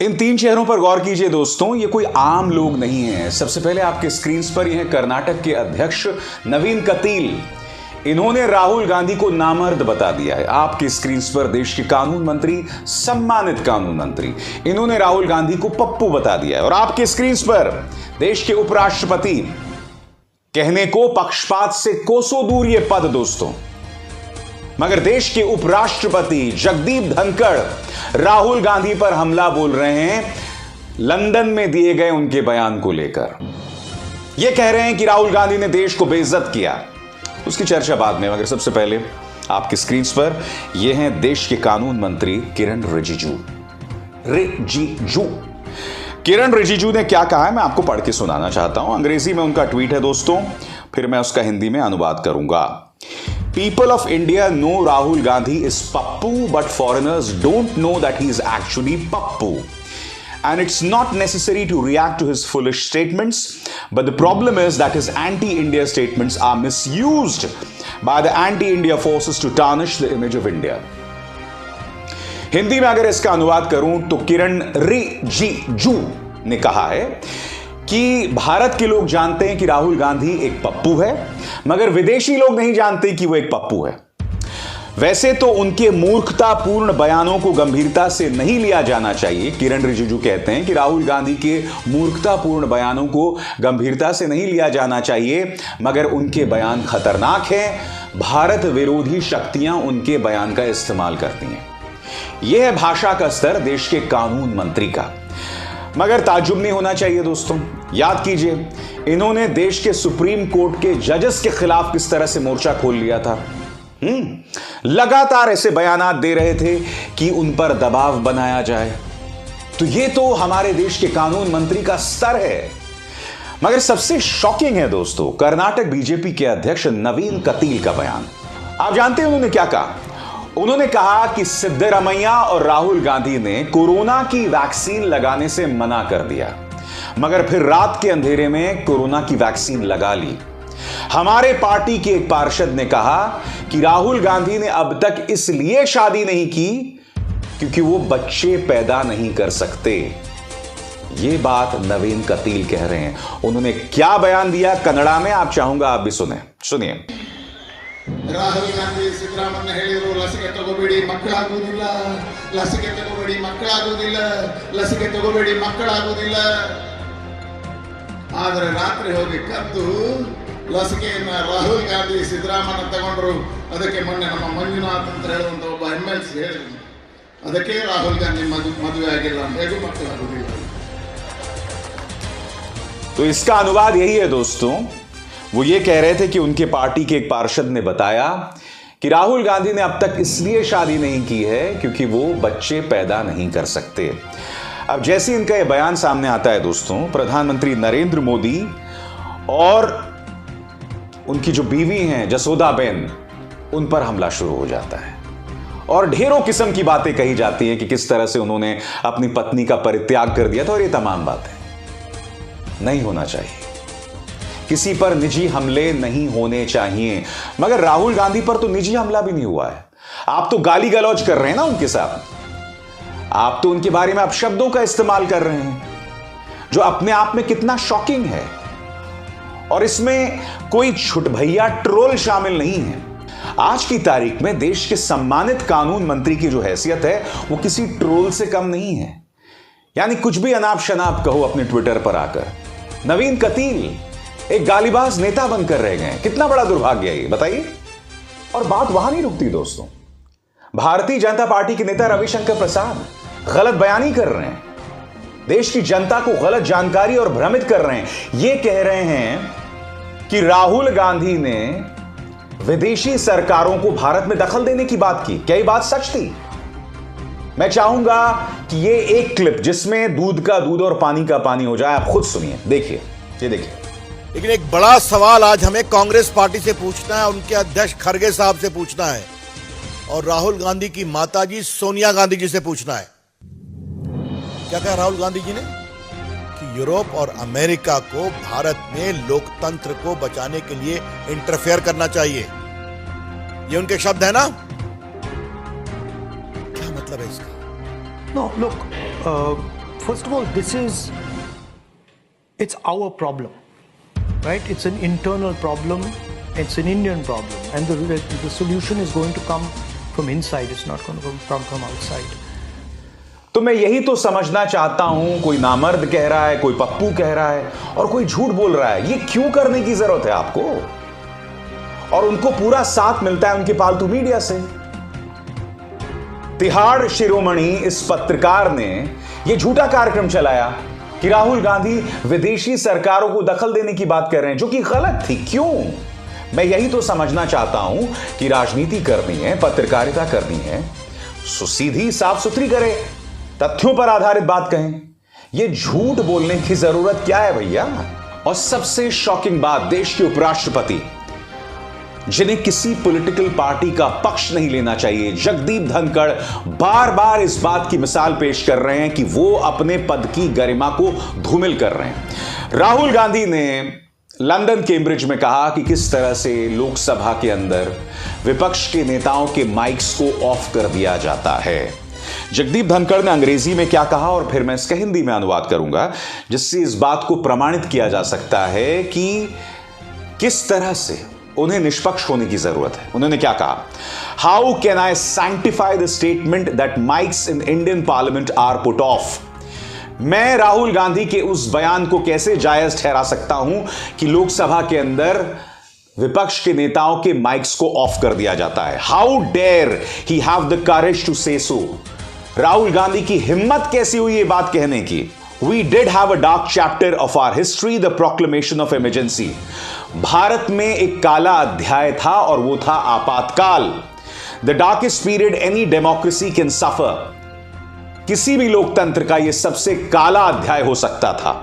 इन तीन चेहरों पर गौर कीजिए दोस्तों, ये कोई आम लोग नहीं है। सबसे पहले आपके स्क्रीन पर यह कर्नाटक के अध्यक्ष नवीन कतील, इन्होंने राहुल गांधी को नामर्द बता दिया है। आपके स्क्रीन पर देश के कानून मंत्री, सम्मानित कानून मंत्री, इन्होंने राहुल गांधी को पप्पू बता दिया है। और आपके स्क्रीन पर देश के उपराष्ट्रपति, कहने को पक्षपात से कोसों दूर ये पद दोस्तों, मगर देश के उपराष्ट्रपति जगदीप धनखड़ राहुल गांधी पर हमला बोल रहे हैं लंदन में दिए गए उनके बयान को लेकर। यह कह रहे हैं कि राहुल गांधी ने देश को बेइज्जत किया। उसकी चर्चा बाद में, मगर सबसे पहले आपके स्क्रीन पर यह हैं देश के कानून मंत्री किरण रिजिजू। किरण रिजिजू ने क्या कहा है मैं आपको पढ़ के सुनाना चाहता हूं। अंग्रेजी में उनका ट्वीट है दोस्तों, फिर मैं उसका हिंदी में अनुवाद करूंगा। People of India know Rahul Gandhi is Pappu, but foreigners don't know that he is actually Pappu. And it's not necessary to react to his foolish statements, but the problem is that his anti-India statements are misused by the anti-India forces to tarnish the image of India. Hindi में अगर इसका अनुवाद करूं तो किरण रिजिजू ने कहा है कि भारत के लोग जानते हैं कि राहुल गांधी एक पप्पू है, मगर विदेशी लोग नहीं जानते कि वो एक पप्पू है। वैसे तो उनके मूर्खतापूर्ण बयानों को गंभीरता से नहीं लिया जाना चाहिए। किरण रिजिजू कहते हैं कि राहुल गांधी के मूर्खतापूर्ण बयानों को गंभीरता से नहीं लिया जाना चाहिए, मगर उनके बयान खतरनाक हैं। भारत विरोधी शक्तियां उनके बयान का इस्तेमाल करती हैं। यह है भाषा का स्तर देश के कानून मंत्री का, मगर ताज्जुब नहीं होना चाहिए दोस्तों। याद कीजिए, इन्होंने देश के सुप्रीम कोर्ट के जजेस के खिलाफ किस तरह से मोर्चा खोल लिया था। लगातार ऐसे बयानात दे रहे थे कि उन पर दबाव बनाया जाए। तो ये तो हमारे देश के कानून मंत्री का स्तर है। मगर सबसे शॉकिंग है दोस्तों कर्नाटक बीजेपी के अध्यक्ष नवीन कतील का बयान। आप जानते हैं उन्होंने क्या कहा? उन्होंने कहा कि सिद्धरमैया और राहुल गांधी ने कोरोना की वैक्सीन लगाने से मना कर दिया, मगर फिर रात के अंधेरे में कोरोना की वैक्सीन लगा ली। हमारे पार्टी के एक पार्षद ने कहा कि राहुल गांधी ने अब तक इसलिए शादी नहीं की क्योंकि वो बच्चे पैदा नहीं कर सकते। ये बात नवीन कतील कह रहे हैं। उन्होंने क्या बयान दिया कन्नड़ा में, आप चाहूंगा आप भी सुनिए। ರಾಹುಲ್ ಗಾಂಧಿ ಸಿದ್ದರಾಮಯ್ಯ ಹೇಳಿದರು ಲಸಿಕೆ ತಗೋಬೇಡಿ ಮಕ್ಕಳಾಗುವುದಿಲ್ಲ, ಲಸಿಕೆ ತಗೋಬೇಡಿ ಮಕ್ಕಳಾಗುವುದಿಲ್ಲ, ಲಸಿಕೆ ತಗೋಬೇಡಿ ಮಕ್ಕಳಾಗುವುದಿಲ್ಲ. ಆದರೆ ರಾತ್ರಿ ಹೋಗಿ ಕದ್ದು ಲಸಿಕೆಯನ್ನ ರಾಹುಲ್ ಗಾಂಧಿ ಸಿದ್ದರಾಮಯ್ಯ ತಗೊಂಡ್ರು. ಅದಕ್ಕೆ ಮೊನ್ನೆ ನಮ್ಮ ಮಂಜುನಾಥ್ ಅಂತ ಹೇಳುವಂತ ಒಬ್ಬ MLC ಹೇಳಿದ್ರು, ಅದಕ್ಕೆ ರಾಹುಲ್ ಗಾಂಧಿ ಮದುವೆ ಆಗಿಲ್ಲ, ಹೇಗೂ ಮಕ್ಕಳಾಗುವುದಿಲ್ಲ। तो इसका अनुवाद यही है दोस्तों। वो ये कह रहे थे कि उनके पार्टी के एक पार्षद ने बताया कि राहुल गांधी ने अब तक इसलिए शादी नहीं की है क्योंकि वो बच्चे पैदा नहीं कर सकते। अब जैसे इनका ये बयान सामने आता है दोस्तों, प्रधानमंत्री नरेंद्र मोदी और उनकी जो बीवी हैं जसोदाबेन, उन पर हमला शुरू हो जाता है और ढेरों किस्म की बातें कही जाती हैं कि किस तरह से उन्होंने अपनी पत्नी का परित्याग कर दिया था। और ये तमाम बातें नहीं होना चाहिए, किसी पर निजी हमले नहीं होने चाहिए। मगर राहुल गांधी पर तो निजी हमला भी नहीं हुआ है। आप तो गाली गलौज कर रहे हैं ना उनके साथ, आप तो उनके बारे में अपशब्दों का इस्तेमाल कर रहे हैं, जो अपने आप में कितना शॉकिंग है। और इसमें कोई छुटभैया ट्रोल शामिल नहीं है। आज की तारीख में देश के सम्मानित कानून मंत्री की जो हैसियत है वो किसी ट्रोल से कम नहीं है। यानी कुछ भी अनाप शनाप कहो अपने ट्विटर पर आकर। नवीन कतील एक गालीबाज नेता बनकर रह गए। कितना बड़ा दुर्भाग्य है ये, बताइए। और बात वहां नहीं रुकती दोस्तों। भारतीय जनता पार्टी के नेता रविशंकर प्रसाद गलत बयानी कर रहे हैं, देश की जनता को गलत जानकारी और भ्रमित कर रहे हैं। ये कह रहे हैं कि राहुल गांधी ने विदेशी सरकारों को भारत में दखल देने की बात की। क्या ये बात सच थी? मैं चाहूंगा कि ये एक क्लिप जिसमें दूध का दूध और पानी का पानी हो जाए, आप खुद सुनिए, देखिए, ये देखिए। लेकिन एक बड़ा सवाल आज हमें कांग्रेस पार्टी से पूछना है, उनके अध्यक्ष खड़गे साहब से पूछना है और राहुल गांधी की माताजी सोनिया गांधी जी से पूछना है। क्या कहा राहुल गांधी जी ने कि यूरोप और अमेरिका को भारत में लोकतंत्र को बचाने के लिए इंटरफेयर करना चाहिए। ये उनके शब्द है ना? क्या मतलब है इसका? No, look, first of all, it's our problem, right? It's an internal problem. It's an Indian problem, and the solution is going to come from inside. It's not going to come from outside. तो मैं यही तो समझना चाहता हूं, कोई नामर्द कह रहा है, कोई पप्पू कह रहा है और कोई झूठ बोल रहा है। ये क्यों करने की जरूरत है आपको? और उनको पूरा साथ मिलता है उनके पालतू मीडिया से। तिहाड़ शिरोमणि इस पत्रकार ने यह झूठा कार्यक्रम चलाया कि राहुल गांधी विदेशी सरकारों को दखल देने की बात कर रहे हैं, जो कि गलत थी। क्यों? मैं यही तो समझना चाहता हूं कि राजनीति करनी है, पत्रकारिता करनी है, सो सीधी साफ सुथरी करें, तथ्यों पर आधारित बात कहें। यह झूठ बोलने की जरूरत क्या है भैया? और सबसे शॉकिंग बात, देश के उपराष्ट्रपति जिन्हें किसी पॉलिटिकल पार्टी का पक्ष नहीं लेना चाहिए, जगदीप धनखड़ बार बार इस बात की मिसाल पेश कर रहे हैं कि वो अपने पद की गरिमा को धूमिल कर रहे हैं। राहुल गांधी ने लंदन कैम्ब्रिज में कहा कि किस तरह से लोकसभा के अंदर विपक्ष के नेताओं के माइक्स को ऑफ कर दिया जाता है। जगदीप धनखड़ ने अंग्रेजी में क्या कहा और फिर मैं इसका हिंदी में अनुवाद करूंगा, जिससे इस बात को प्रमाणित किया जा सकता है कि किस तरह से उन्हें निष्पक्ष होने की जरूरत है। उन्होंने क्या कहा? How can I sanctify the statement that mics in Indian parliament are put off? मैं राहुल गांधी के उस बयान को कैसे जायज ठहरा सकता हूं कि लोकसभा के अंदर विपक्ष के नेताओं के माइक्स को ऑफ कर दिया जाता है? How dare he have the courage to say so? Rahul Gandhi की हिम्मत कैसी हुई ये बात कहने की? We did have a dark chapter of our history, the proclamation of emergency. Bharat में एक काला अध्याय था और वो था आपातकाल। The darkest period any democracy can suffer. किसी भी लोकतंत्र का यह सबसे काला अध्याय हो सकता था।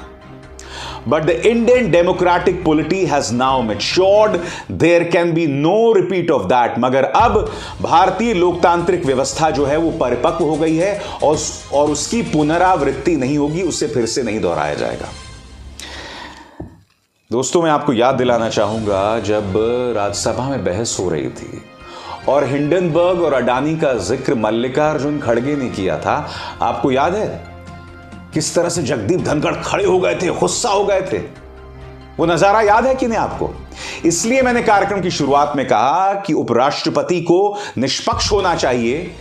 But the Indian democratic polity has now matured. There can be no repeat of that. मगर अब भारतीय लोकतांत्रिक व्यवस्था जो है वो परिपक्व हो गई है और उसकी पुनरावृत्ति नहीं होगी, उसे फिर से नहीं दोहराया जाएगा। दोस्तों, मैं आपको याद दिलाना चाहूंगा, जब राज्यसभा में बहस हो रही थी और हिंडनबर्ग और अडानी का जिक्र मल्लिकार्जुन खड़गे ने किया था, आपको याद है किस तरह से जगदीप धनखड़ खड़े हो गए थे, गुस्सा हो गए थे? वो नजारा याद है कि नहीं आपको? इसलिए मैंने कार्यक्रम की शुरुआत में कहा कि उपराष्ट्रपति को निष्पक्ष होना चाहिए,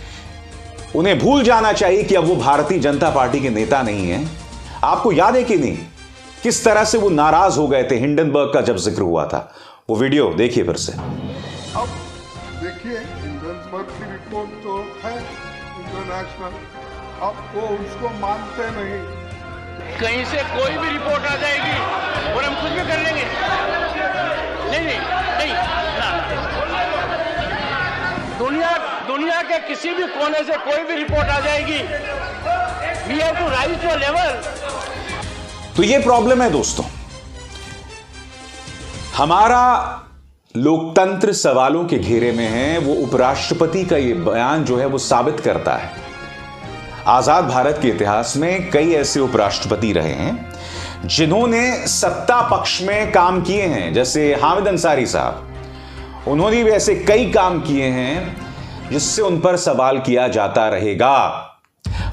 उन्हें भूल जाना चाहिए कि अब वो भारतीय जनता पार्टी के नेता नहीं है। आपको याद है कि नहीं किस तरह से वो नाराज हो गए थे हिंडनबर्ग का जब जिक्र हुआ था? वो वीडियो देखिए फिर से। अब देखिए, हिंडनबर्ग की रिपोर्ट तो है इंटरनेशनल, अब वो उसको मानते नहीं। कहीं से कोई भी रिपोर्ट आ जाएगी और हम कुछ भी कर लेंगे। नहीं ना। दुनिया के किसी भी कोने से कोई भी रिपोर्ट आ जाएगी। We have to rise to level. तो ये प्रॉब्लम है दोस्तों, हमारा लोकतंत्र सवालों के घेरे में है। वो उपराष्ट्रपति का ये बयान जो है वो साबित करता है। आजाद भारत के इतिहास में कई ऐसे उपराष्ट्रपति रहे हैं जिन्होंने सत्ता पक्ष में काम किए हैं, जैसे हामिद अंसारी साहब। उन्होंने भी ऐसे कई काम किए हैं जिससे उन पर सवाल किया जाता रहेगा।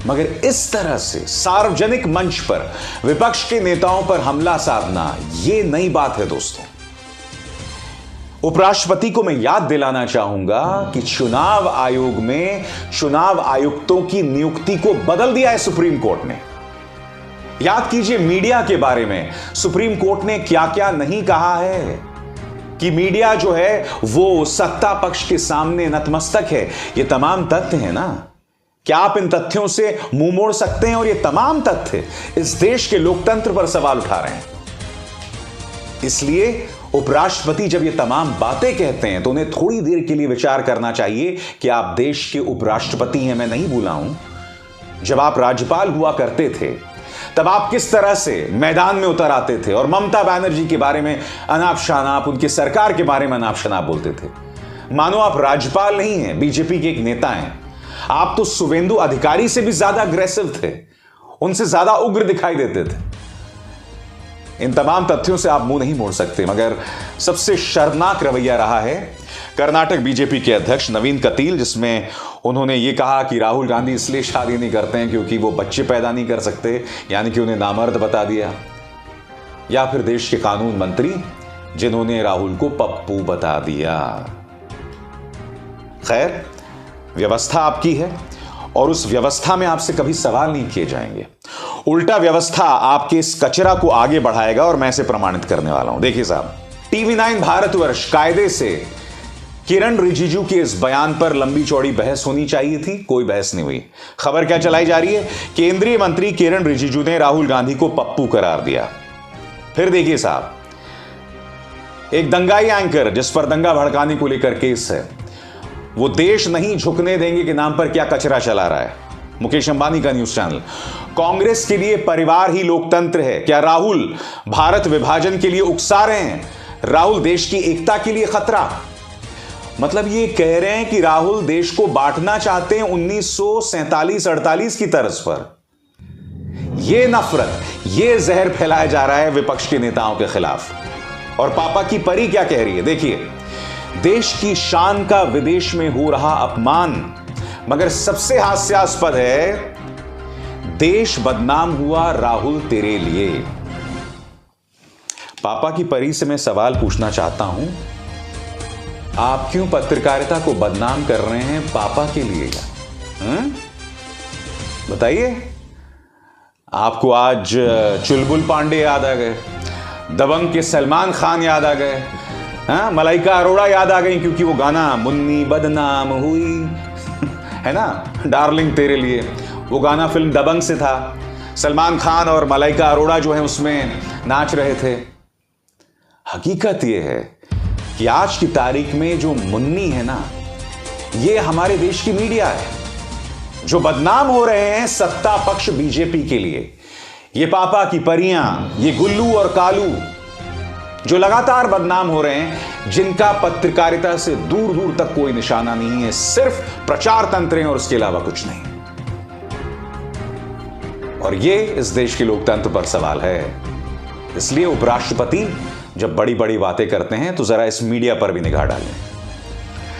मगर इस तरह से सार्वजनिक मंच पर विपक्ष के नेताओं पर हमला साधना, यह नई बात है दोस्तों। उपराष्ट्रपति को मैं याद दिलाना चाहूंगा कि चुनाव आयोग में चुनाव आयुक्तों की नियुक्ति को बदल दिया है सुप्रीम कोर्ट ने। याद कीजिए मीडिया के बारे में सुप्रीम कोर्ट ने क्या क्या नहीं कहा है, कि मीडिया जो है वो सत्ता पक्ष के सामने नतमस्तक है। ये तमाम तथ्य है ना, क्या आप इन तथ्यों से मुंह मोड़ सकते हैं? और ये तमाम तथ्य इस देश के लोकतंत्र पर सवाल उठा रहे हैं। इसलिए उपराष्ट्रपति जब ये तमाम बातें कहते हैं तो उन्हें थोड़ी देर के लिए विचार करना चाहिए कि आप देश के उपराष्ट्रपति हैं। मैं नहीं भूला हूं, जब आप राज्यपाल हुआ करते थे तब आप किस तरह से मैदान में उतर आते थे और ममता बनर्जी के बारे में अनाप शनाप, उनकी सरकार के बारे में अनाप शनाप बोलते थे, मानो आप राज्यपाल नहीं हैं, बीजेपी के एक नेता हैं। आप तो शुवेंदु अधिकारी से भी ज्यादा अग्रेसिव थे, उनसे ज्यादा उग्र दिखाई देते थे। इन तमाम तथ्यों से आप मुंह नहीं मोड़ सकते। मगर सबसे शर्मनाक रवैया रहा है कर्नाटक बीजेपी के अध्यक्ष नवीन कतील, जिसमें उन्होंने ये कहा कि राहुल गांधी इसलिए शादी नहीं करते हैं क्योंकि वो बच्चे पैदा नहीं कर सकते, यानी कि उन्हें नामर्द बता दिया। या फिर देश के कानून मंत्री, जिन्होंने राहुल को पप्पू बता दिया। खैर, व्यवस्था आपकी है और उस व्यवस्था में आपसे कभी सवाल नहीं किए जाएंगे। उल्टा व्यवस्था आपके इस कचरा को आगे बढ़ाएगा और मैं इसे प्रमाणित करने वाला हूं। देखिए साहब, टीवी 9 भारतवर्ष कायदे से किरण रिजिजू के इस बयान पर लंबी चौड़ी बहस होनी चाहिए थी, कोई बहस नहीं हुई। खबर क्या चलाई जा रही है? केंद्रीय मंत्री किरण रिजिजू ने राहुल गांधी को पप्पू करार दिया। फिर देखिए साहब, एक दंगाई एंकर जिस पर दंगा भड़काने को लेकर केस है, वो देश नहीं झुकने देंगे के नाम पर क्या कचरा चला रहा है। मुकेश अंबानी का न्यूज चैनल। कांग्रेस के लिए परिवार ही लोकतंत्र है। क्या राहुल भारत विभाजन के लिए उकसा रहे हैं? राहुल देश की एकता के लिए खतरा? मतलब ये कह रहे हैं कि राहुल देश को बांटना चाहते हैं 1947-48 की तर्ज पर। यह नफरत, यह जहर फैलाया जा रहा है विपक्ष के नेताओं के खिलाफ। और पापा की परी क्या कह रही है? देखिए, देश की शान का विदेश में हो रहा अपमान, मगर सबसे हास्यास्पद है, देश बदनाम हुआ राहुल तेरे लिए। पापा की परी से मैं सवाल पूछना चाहता हूं, आप क्यों पत्रकारिता को बदनाम कर रहे हैं पापा के लिए? बताइए। आपको आज चुलबुल पांडे याद आ गए, दबंग के सलमान खान याद आ गए, मलाइका अरोड़ा याद आ गई क्योंकि वो गाना मुन्नी बदनाम हुई है ना, डार्लिंग तेरे लिए। वो गाना फिल्म दबंग से था। सलमान खान और मलाइका अरोड़ा जो है उसमें नाच रहे थे। हकीकत ये है कि आज की तारीख में जो मुन्नी है ना, ये हमारे देश की मीडिया है। जो बदनाम हो रहे हैं सत्ता पक्ष बीजेपी के लिए, ये पापा की परियां, ये गुल्लू और कालू जो लगातार बदनाम हो रहे हैं, जिनका पत्रकारिता से दूर दूर तक कोई निशाना नहीं है, सिर्फ प्रचार तंत्र हैं और उसके अलावा कुछ नहीं। और ये इस देश के लोकतंत्र पर सवाल है। इसलिए उपराष्ट्रपति जब बड़ी बड़ी बातें करते हैं तो जरा इस मीडिया पर भी निगाह डालें।